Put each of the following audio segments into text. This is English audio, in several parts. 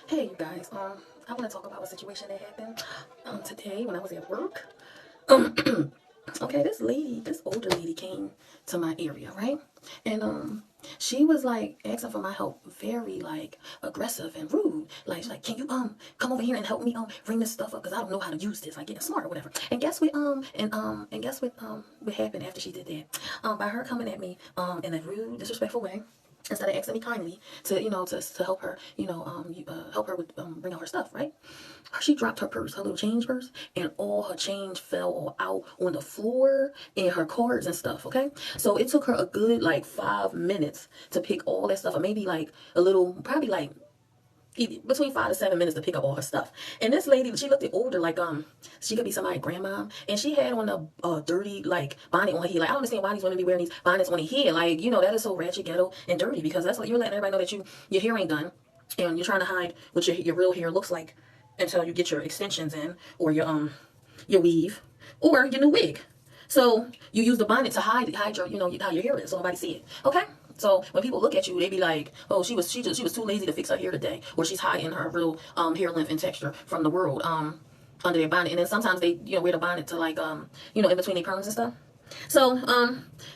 Hey, you guys. I want to talk about a situation that happened today when I was at work. Okay, this older lady came to my area, right? And she was like asking for my help, very like aggressive and rude. Like, she's like, can you come over here and help me bring this stuff up because I don't know how to use this, like getting smart or whatever. And guess what and guess what happened after she did that? By her coming at me in a rude, disrespectful way, instead of asking me kindly to to help her, help her with bring out her stuff, right? She dropped her purse, her little change purse, and all her change fell all out on the floor and her cards and stuff. Okay, so it took her a good like 5 minutes to pick all that stuff, or maybe like a little, probably like between 5 to 7 minutes to pick up all her stuff. And this lady, she looked older, like she could be somebody's grandma, and she had on a dirty like bonnet on her head. Like, I don't understand why these women be wearing these bonnets on their head. Like, that is so ratchet, ghetto, and dirty, because that's what you're letting everybody know, that your hair ain't done, and you're trying to hide what your real hair looks like until you get your extensions in, or your weave, or your new wig. So you use the bonnet to hide your, how your hair is, so nobody see it. Okay. So when people look at you, they be like, "Oh, she was too lazy to fix her hair today," or she's hiding her real hair length and texture from the world under their bonnet. And then sometimes they wear the bonnet to like in between their perms and stuff. So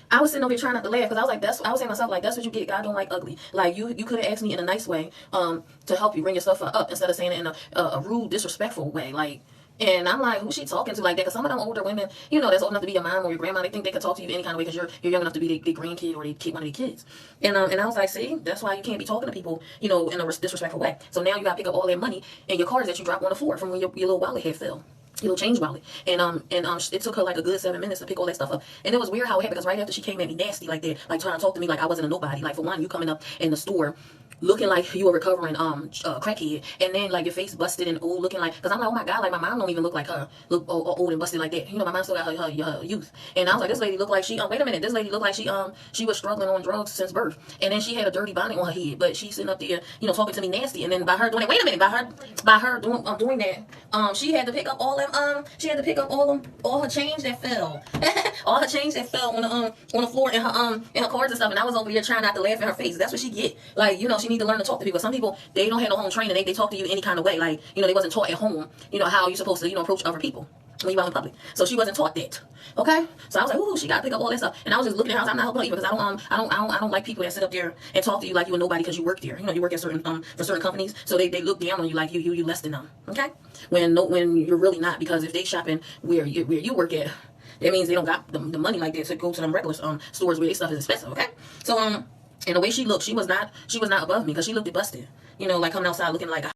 I was sitting over here trying not to laugh, because I was like, I was saying to myself, like, that's what you get. God don't like ugly. Like, you could have asked me in a nice way to help you bring your stuff up, instead of saying it in a rude, disrespectful way. Like, and I'm like, who's she talking to like that? Because some of them older women, that's old enough to be your mom or your grandma, they think they can talk to you any kind of way because you're young enough to be their grandkid or one of their kids. And I was like, see, that's why you can't be talking to people, in a disrespectful way. So now you got to pick up all their money and your cards that you dropped on the floor from when your little wallet had fell. Your little change wallet. And it took her like a good 7 minutes to pick all that stuff up. And it was weird how it happened, because right after she came at me nasty like that, like trying to talk to me like I wasn't a nobody. Like, for one, you coming up in the store looking like you were recovering crackhead, and then like your face busted and old looking, like, because I'm like, oh my god, like my mom don't even look like her, look old and busted like that. My mom still got her youth. And I was like, this lady looked like she wait a minute, this lady looked like she was struggling on drugs since birth, and then she had a dirty bonnet on her head, but she's sitting up there talking to me nasty. And then by her doing that, wait a minute, by her doing that, she had to pick up all them all her change that fell all her change that fell on the floor, in her cards and stuff. And I was over here trying not to laugh in her face. That's what she get. Like, she need to learn to talk to people. Some people, they don't have no home training. They talk to you any kind of way. Like, they wasn't taught at home, how you're supposed to, approach other people when you out in public. So she wasn't taught that. Okay? So I was like, ooh, she gotta pick up all that stuff. And I was just looking at her. I'm not helping her either, because I don't like people that sit up there and talk to you like you a nobody because you work there. You work at certain for certain companies, so they look down on you like you less than them. Okay? When you're really not, because if they shopping where you work at, that means they don't got the money like that to go to them regular stores where their stuff is expensive. Okay? So and the way she looked, she was not above me, because she looked busted. Like coming outside looking like a